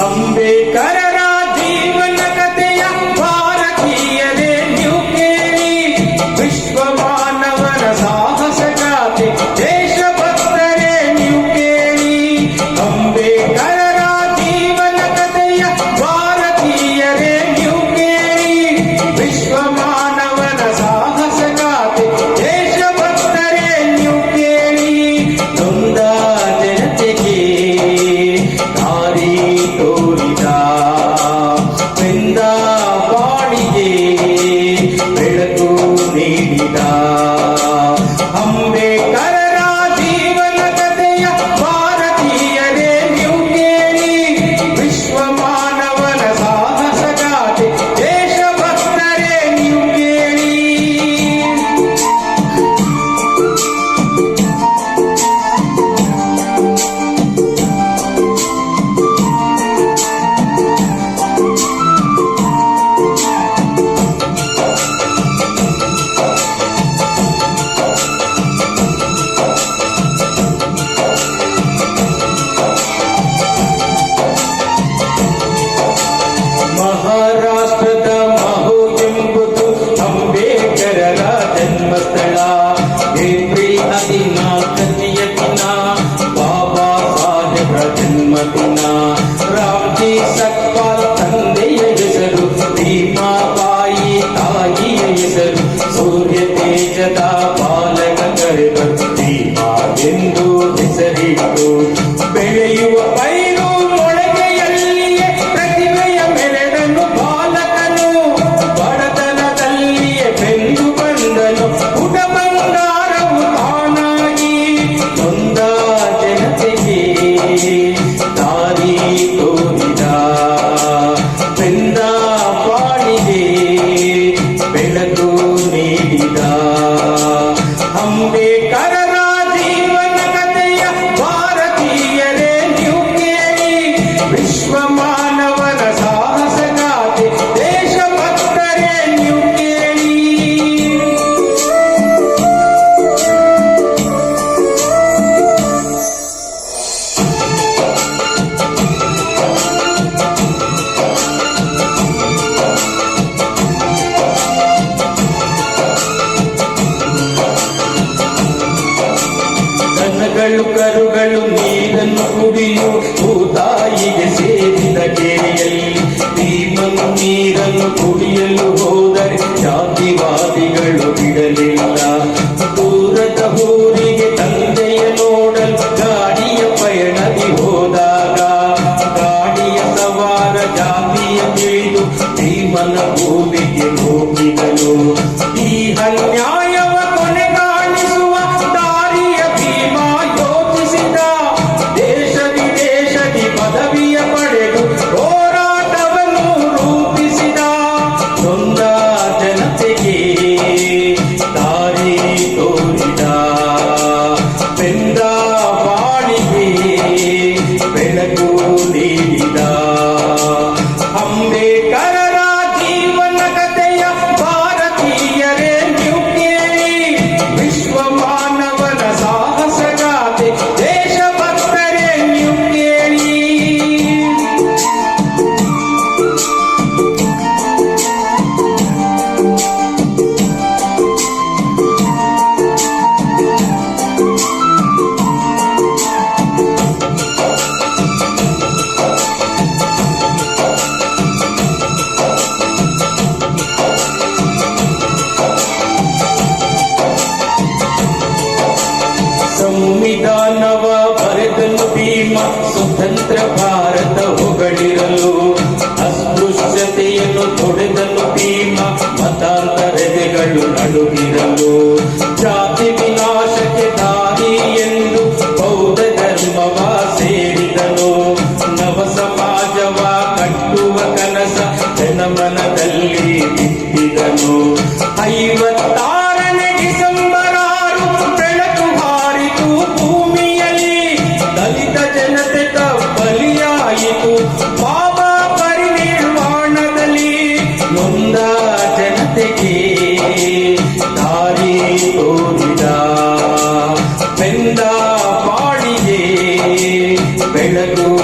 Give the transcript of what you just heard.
ಅಂಬೇಡ್ಕರರ ಜೀವನ ಕಥೆಯ ಭಾರತೀಯರೇ ನೀವು ಕೇಳಿ, ವಿಶ್ವ ಮಾನವನ ಸಾಹಸ ಗಾಥೆ ದೇಶಭಕ್ತರೇ ನೀವು ಕೇಳಿ. ಅಂಬೇಡ್ಕರರ ಜೀವನ ಕಥೆಯ ಭಾರತೀಯರೇ ನೀವು ಕೇಳಿ, ವಿಶ್ವ ಮಾನವನ ಸಾಹಸ ಗಾಥೆ ದೇಶಭಕ್ತರೇ ನೀವು ಕೇಳಿ. ನೊಂದ ಜನತೆಗೆ ದಾರಿ ತೋರಿದ, ಬೆಂದ ಬಾಳಿಗೆ ಬೆಳಕು ನೀಡಿದ ಅಂಬೇಡ್ಕರರ ಜೀವನ ಕಥೆಯ ಭಾರತೀಯರೇ ನೀವು ಕೇಳಿ, ವಿಶ್ವ ಮಾನವನ ಸಾಹಸ ಗಾಥೆ ದೇಶಭಕ್ತರೇ ನೀವು ಕೇಳಿ. ಮಹಾರಾಷ್ಟ್ರದ ಮಹು ಎಂಬುದು ಅಂಬೇಡ್ಕರರ ಜನ್ಮಸ್ಥಳ. ಏಪ್ರಿಲ್ 14ನೆಯ ದಿನ ಬಾಬಾ ಸಾಹೇಬ್ರ ಜನ್ಮದಿನ. ರಾಮ್ಜಿ ಸಕ್ಪಾಲ್ ತಂದೆಯ ಹೆಸರು, ಭೀಮಾಬಾಯಿ ತಾಯಿಯ ಹೆಸರು, ಸೂರ್ಯ ತೇಜದ ಬಾಲಕ ಕರೆದರು ಭೀಮಾ ಎಂದು ಹೆಸರಿಟ್ಟು. ಬೆಳೆಯುವ ಪೈರು ಮೊಳಗೆಯಲ್ಲಿಯೇ ಪ್ರತಿಭೆಯ ಮೆರೆದನು ಬಾಲಕನು, ಬಡತನದಲ್ಲಿಯೇ ಬೆಂದು ಬಂದನು ಪುಟ ಬಂಗಾರವು ತಾನಾಗಿ. ನೊಂದ ಜನತೆಗೆ ದಾರಿ ತೋರಿದ, ಬೆಂದ ಬಾಳಿಗೆ ಬೆಳಕು ನೀಡಿದ ಅಂಬೇಡ್ಕರರ ಜೀವನ ಕಥೆಯ ಭಾರತೀಯರೇ ನೀವು ಕೇಳಿ, ವಿಶ್ವ ಮಾನವನ ಸಾಹಸ ಗಾಥೆ ದೇಶಭಕ್ತರೇ ನೀವು ಕೇಳಿ. ದನಗಳು ಕರುಗಳು ನೀರನ್ನು ಕುಡಿಯು ಭೂತಾಯಿಗೆ ಸೇರಿದ ಕೆರೆಯಲ್ಲಿ, ಭೀಮನು ನೀರನ್ನು ಕುಡಿಯಲು ಹೋದರೆ ಜಾತಿವಾದಿಗಳು ಬಿಡಲಿಲ್ಲ. ದೂರದ ಊರಿಗೆ ತಂದೆಯ ನೋಡಲು ಗಾಡಿಯ ಪಯಣದಿ ಹೋದಾಗ, ಗಾಡಿಯ ಸವಾರ ಜಾತಿಯ ತಿಳಿದು ಭೀಮನ ಭೂಮಿಗೆ ಹೋಗಿದನು. ಈ ಅನ್ಯಾಯವ ಕೊನೆಗಾಣಿಸುವ ದಾರಿಯ ಭೀಮ ಯೋಚಿಸಿದ. ದೇಶ ವಿದೇಶದಿ ಪದವಿಯ ಪಡೆದು ಹೋರಾಟವನ್ನು ರೂಪಿಸಿದ. ನೊಂದ ಜನತೆಗೆ ದಾರಿ ಬೆಳಗು